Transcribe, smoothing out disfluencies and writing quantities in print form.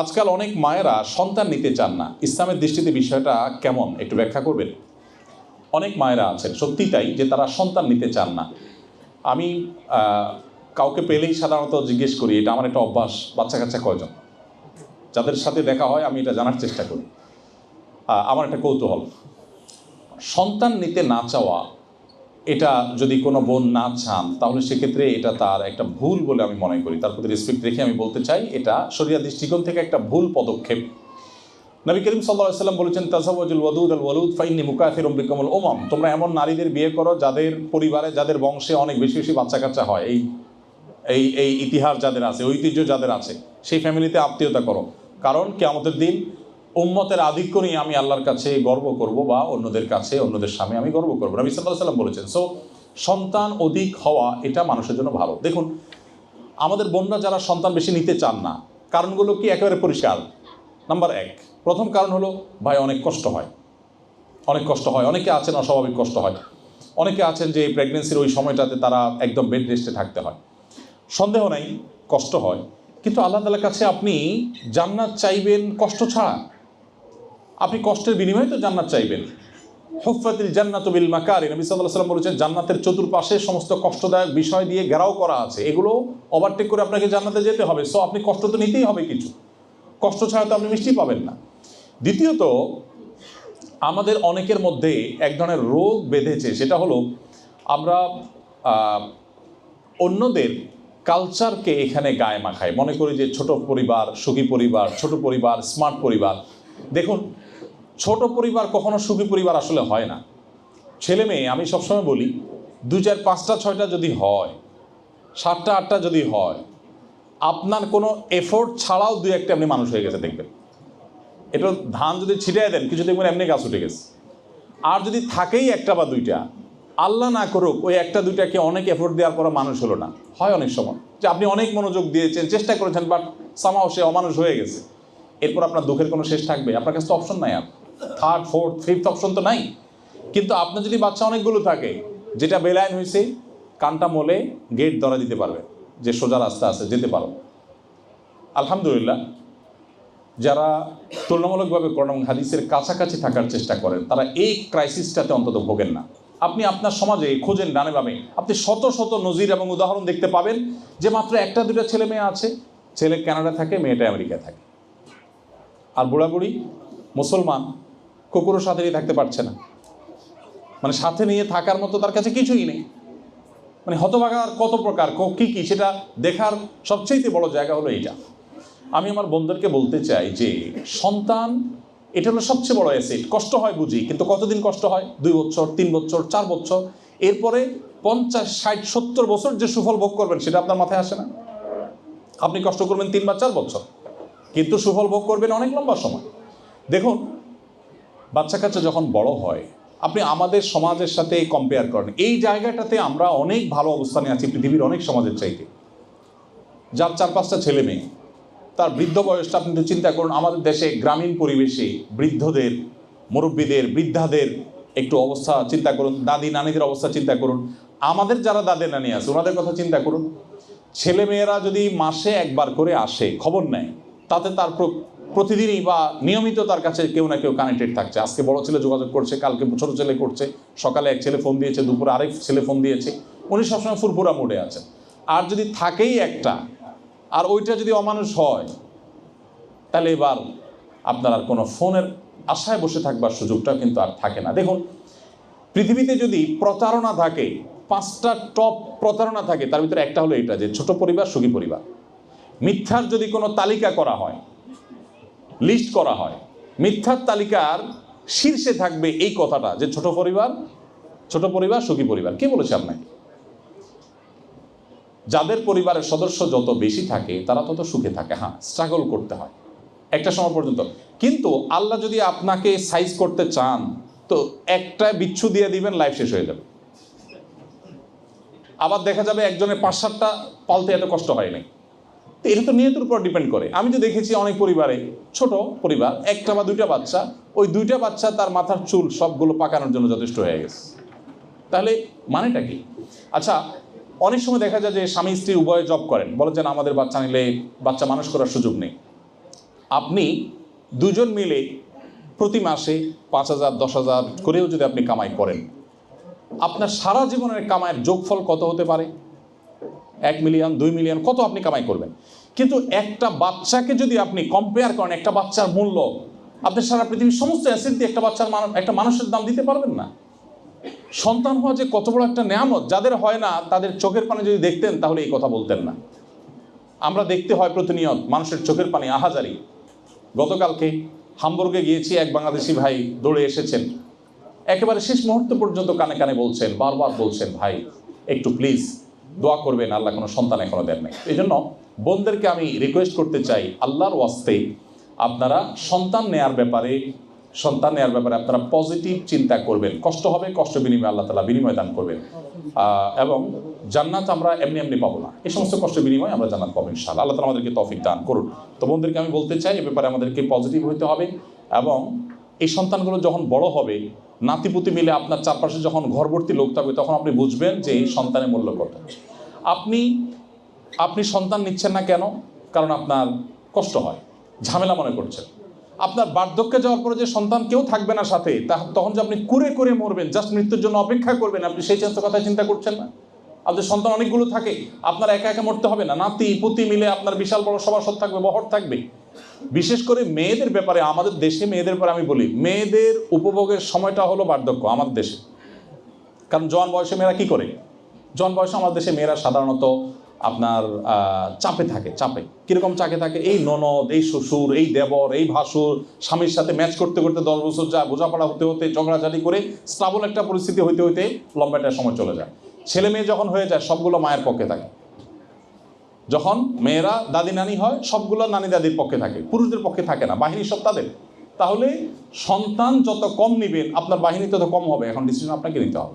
আজকাল অনেক মায়েরা সন্তান নিতে চান না। ইসলামের দৃষ্টিতে বিষয়টা কেমন একটু ব্যাখ্যা করবেন? অনেক মায়েরা আছেন সত্যি তাই, যে তারা সন্তান নিতে চান না। আমি কাউকে পেলেই সাধারণত জিজ্ঞেস করি, এটা আমার একটা অভ্যাস, বাচ্চা কাচ্চা কয়জন? যাদের সাথে দেখা হয় আমি এটা জানার চেষ্টা করি। আমার একটা কৌতূহল, সন্তান নিতে না চাওয়া, এটা যদি কোনো বোন না চান তাহলে সেক্ষেত্রে এটা তার একটা ভুল বলে আমি মনে করি। তার প্রতি রেসপেক্ট রেখে আমি বলতে চাই, এটা শরিয়া দৃষ্টিকোণ থেকে একটা ভুল পদক্ষেপ। নবী করিম সাল্লাল্লাহু আলাইহি ওয়াসাল্লাম বলেছেন, তাযাওয়াজুল ওয়াদুদ আল ওয়ালুদ ফাইন্নী মুকাথিরুম বিকুমুল উমাম। তোমরা এমন নারীদের বিয়ে করো যাদের পরিবারে, যাদের বংশে অনেক বেশি বেশি বাচ্চা কাচ্চা হয়। এই ইতিহাস যাদের আছে, ঐতিহ্য যাদের আছে, সেই ফ্যামিলিতে আত্মীয়তা করো। কারণ কিয়ামতের দিন উম্মতের আধিক্য নিয়ে আমি আল্লাহর কাছে গর্ব করব, বা অন্যদের কাছে, অন্যদের সামনে আমি গর্ব করবো। নবী সাল্লাল্লাহু আলাইহি ওয়াসাল্লাম বলেছেন। সো সন্তান অধিক হওয়া এটা মানুষের জন্য ভালো। দেখুন, আমাদের বোনরা যারা সন্তান বেশি নিতে চান না, কারণগুলো কি একেবারে পরিষ্কার। নাম্বার 1, প্রথম কারণ হলো, ভাই অনেক কষ্ট হয়, অনেক কষ্ট হয়। অনেকে আছেন অস্বাভাবিক কষ্ট হয়, অনেকে আছেন যে প্রেগনেন্সির ওই সময়টাতে তারা একদম বেড রেস্টে থাকতে হয়। সন্দেহ নাই কষ্ট হয়, কিন্তু আল্লাহ তাআলার কাছে আপনি জান্নাত চাইবেন কষ্ট ছাড়া। আপনি কষ্টের বিনিময়ে তো জান্নাত চাইবেন। হুফফাতিল জান্নাতু বিল মাকারি, নবী সাল্লাল্লাহু আলাইহি ওয়াসাল্লাম বলেছেন, জান্নাতের চতুর্পাশে সমস্ত কষ্টদায়ক বিষয় দিয়ে ঘেরাও করা আছে, এগুলো ওভারটেক করে আপনাকে জান্নাতে যেতে হবে। সো আপনি কষ্ট তো নিতেই হবে কিছু, কষ্ট ছাড়া তো আপনি মিষ্টি পাবেন না। দ্বিতীয়ত, আমাদের অনেকের মধ্যে এক ধরনের রোগ বেঁধেছে, সেটা হলো আমরা অন্যদের কালচারকে এখানে গায়ে মাখাই, মনে করি যে ছোট পরিবার সুখী পরিবার, ছোট পরিবার স্মার্ট পরিবার। দেখুন, ছোট পরিবার কখনো সুখী পরিবার আসলে হয় না। ছেলে মেয়ে, আমি সবসময় বলি, 2, 4, 5টা 6টা যদি হয়, 7টা 8টা যদি হয়, আপনার কোনো এফোর্ট ছাড়াও 2-1টা আপনি মানুষ হয়ে গেছে দেখবেন। এটা ধান যদি ছিটিয়ে দেন, কিছু দেখবেন এমনি গাছ উঠে গেছে। আর যদি থাকেই 1টা বা 2টা, আল্লাহ না করুক ওই 1টা 2টাকে অনেক এফোর্ট দেওয়ার পর মানুষ হলো না। হয় অনেক সময় যে আপনি অনেক মনোযোগ দিয়েছেন, চেষ্টা করেছেন, বাট সামহাও সে অমানুষ হয়ে গেছে। এরপর আপনার দুঃখের কোনো শেষ থাকবে? আপনার কাছে তো অপশন নাই, আর 3rd 4th 5th অপশন তো নাই। কিন্তু আপনার যদি বাচ্চা অনেকগুলো থাকে, যেটা বেলাইন হয়েছে, কানটা মোলে গেট ধরা দিতে পারবে, যে সোজা রাস্তা আছে, যেতে পারো। আলহামদুলিল্লাহ, যারা তুলনামূলকভাবে কোরআন এবং হাদিসের কাছাকাছি থাকার চেষ্টা করেন, তারা এই ক্রাইসিসটাতে অন্তত ভোগেন না। আপনি আপনার সমাজে খোঁজেন ডানে বামে, আপনি শত শত নজির এবং উদাহরণ দেখতে পাবেন যে মাত্র 1টা 2টা ছেলে মেয়ে আছে, ছেলে কানাডা থাকে, মেয়েটা আমেরিকায় থাকে। আর বুড়াবুড়ি মুসলমান কুকুরের সাথে নিয়ে থাকতে পারছে না, মানে সাথে নিয়ে থাকার মতো তার কাছে কিছুই নেই। মানে হতভাগার কত প্রকার, কী কী, সেটা দেখার সবচেয়ে বড় জায়গা হলো এইটা। আমি আমার বন্ধুদেরকে বলতে চাই যে সন্তান এটা হলো সবচেয়ে বড় অ্যাসেট। কষ্ট হয় বুঝি, কিন্তু কতদিন কষ্ট হয়? 2 বছর, 3 বছর, 4 বছর। এরপরে 50, 60, 70 বছর যে সুফল ভোগ করবেন সেটা আপনার মাথায় আসে না। আপনি কষ্ট করবেন 3 বা 4 বছর, কিন্তু সুফল ভোগ করবেন অনেক লম্বা সময়। দেখুন, বাচ্চা কাচ্চা যখন বড় হয়, আপনি আমাদের সমাজের সাথে কম্পেয়ার করেন, এই জায়গাটাতে আমরা অনেক ভালো অবস্থানে আছি পৃথিবীর অনেক সমাজের চাইতে। যার 4-5টা ছেলে মেয়ে, তার বৃদ্ধ বয়সটা আপনি চিন্তা করুন। আমাদের দেশে গ্রামীণ পরিবেশে বৃদ্ধদের, মুরব্বীদের, বৃদ্ধাদের একটু অবস্থা চিন্তা করুন, দাদি নানিদের অবস্থা চিন্তা করুন, আমাদের যারা দাদি নানি আছে ওনাদের কথা চিন্তা করুন। ছেলে মেয়েরা যদি মাসে একবার করে আসে, খবর নেয়, তাতে তার প্রতিদিনই বা নিয়মিত তার কাছে কেউ না কেউ কানেক্টেড থাকছে। আজকে বড় ছেলে যোগাযোগ করছে, কালকে ছোট ছেলে করছে, সকালে এক ছেলে ফোন দিয়েছে, দুপুরে আরেক ছেলে ফোন দিয়েছে, উনি সবসময় ফুরফুরা মোডে আছেন। আর যদি থাকেই একটা, আর ওইটা যদি অমানুষ হয়, তাহলে এবার আপনার আর কোনো ফোনের আশায় বসে থাকবার সুযোগটা কিন্তু আর থাকে না। দেখুন, পৃথিবীতে যদি প্রতারণা থাকে, 5টা টপ প্রতারণা থাকে, তার ভিতরে একটা হলো এটা, যে ছোট পরিবার সুখী পরিবার। মিথ্যার যদি কোনো তালিকা করা হয়, লিস্ট করা হয়, মিথ্যার তালিকার শীর্ষে থাকবে এই কথাটা, যে ছোট পরিবার সুখী পরিবার। কে বলেছে আপনাকে? যাদের পরিবারের সদস্য যত বেশি থাকে তারা তত সুখে থাকে। হ্যাঁ, স্ট্রাগল করতে হয় একটা সময় পর্যন্ত, কিন্তু আল্লাহ যদি আপনাকে সাইজ করতে চান তো একটা বিচ্ছু দিয়ে দিবেন, লাইফ শেষ হয়ে যাবে। আবার দেখা যাবে একজনের 5-7টা পালতে এত কষ্ট হয় নাই। তো এটা তো নিয়তের উপর ডিপেন্ড করে। আমি তো দেখেছি অনেক পরিবারে, ছোট পরিবার, 1টা বা 2টা বাচ্চা, ওই 2টা বাচ্চা তার মাথার চুল সবগুলো পাকানোর জন্য যথেষ্ট হয়ে গেছে। তাহলে মানেটা কি? আচ্ছা, অনেক সময় দেখা যায় যে স্বামী স্ত্রী উভয়ে জব করেন, বলে যে আমাদের বাচ্চা নিলে বাচ্চা মানুষ করার সুযোগ নেই। আপনি দুজন মিলে প্রতি মাসে 5,000 10,000 করেও যদি আপনি কামাই করেন, আপনার সারা জীবনের কামাইয়ের যোগফল কত হতে পারে? 1 মিলিয়ন 2 মিলিয়ন কত আপনি কামাই করবেন। কিন্তু একটা বাচ্চাকে যদি আপনি কম্পেয়ার করেন, একটা বাচ্চার মূল্য আপনি সারা পৃথিবীর সমস্ত অ্যাসেট দিয়ে একটা মানুষের দাম দিতে পারবেন না। সন্তান হওয়া যে কত বড় একটা নেয়ামত, যাদের হয় না তাদের চোখের পানি যদি দেখতেন তাহলে এই কথা বলতেন না। আমরা দেখতে হয় প্রতিনিয়ত মানুষের চোখের পানি আহাজারি। গতকালকে হামবুর্গে গিয়েছি, এক বাংলাদেশি ভাই দৌড়ে এসেছেন, একেবারে শেষ মুহূর্ত পর্যন্ত কানে কানে বলছেন, বারবার বলছেন, ভাই একটু প্লিজ দোয়া করবেন, আল্লাহ কোনো সন্তান এখনো দেন নাই। এই জন্য বোনদেরকে আমি রিকোয়েস্ট করতে চাই, আল্লাহর ওয়াস্তে আপনারা সন্তান নেয়ার ব্যাপারে আপনারা পজিটিভ চিন্তা করবেন। কষ্ট হবে, কষ্ট বিনিময়ে আল্লাহ তাআলা বিনিময় দান করবেন, এবং জান্নাত আমরা এমনি এমনি পাবো না, এই সমস্ত কষ্টের বিনিময়ে আমরা জান্নাত পাবো ইনশাআল্লাহ। আল্লাহ তাআলা আমাদেরকে তৌফিক দান করুন। তো বোনদেরকে আমি বলতে চাই, এ ব্যাপারে আমাদেরকে পজিটিভ হতে হবে, এবং এই সন্তানগুলো যখন বড় হবে, নাতিপুতি মিলে আপনার চারপাশে যখন ঘরভর্তি লোক থাকবে, তখন আপনি বুঝবেন যে এই সন্তানের মূল্য কত। আপনি সন্তান নিচ্ছেন না কেন? কারণ আপনার কষ্ট হয়, ঝামেলা মনে করছেন। আপনার বার্ধক্যে যাওয়ার পরে যে সন্তান কেউ থাকবে না সাথে, তখন যে আপনি কুরে করে মরবেন, জাস্ট মৃত্যুর জন্য অপেক্ষা করবেন, আপনি সেই কথা চিন্তা করছেন না। আপনার সন্তান অনেকগুলো থাকে, আপনার একা একা মরতে হবে না, নাতি পুতি মিলে আপনার বিশাল বড় সভাসদ থাকবে, বহর থাকবে। বিশেষ করে মেয়েদের ব্যাপারে, আমাদের দেশে মেয়েদের ব্যাপারে আমি বলি, মেয়েদের উপভোগের সময়টা হলো বার্ধক্য আমাদের দেশে। কারণ জওয়ান বয়সে মেয়েরা কি করে? জওয়ান বয়সে আমাদের দেশে মেয়েরা সাধারণত আপনার চাপে থাকে। কীরকম চাপে থাকে? এই ননদ, এই শ্বশুর, এই দেবর, এই ভাসুর, স্বামীর সাথে ম্যাচ করতে করতে 10 বছর যায়, বোঝাপড়া হতে হতে, ঝগড়াঝাটি করে স্টাবল একটা পরিস্থিতি হইতে হইতে লম্বা একটা সময় চলে যায়। ছেলে মেয়ে যখন হয়ে যায়, সবগুলো মায়ের পক্ষে থাকে। যখন মেয়েরা দাদি নানি হয়, সবগুলো নানি দাদির পক্ষে থাকে, পুরুষদের পক্ষে থাকে না, বাহিনী সব তাদের। তাহলে সন্তান যত কম নেবেন, আপনার বাহিনী তত কম হবে। এখন ডিসিশন আপনাকে নিতে হবে।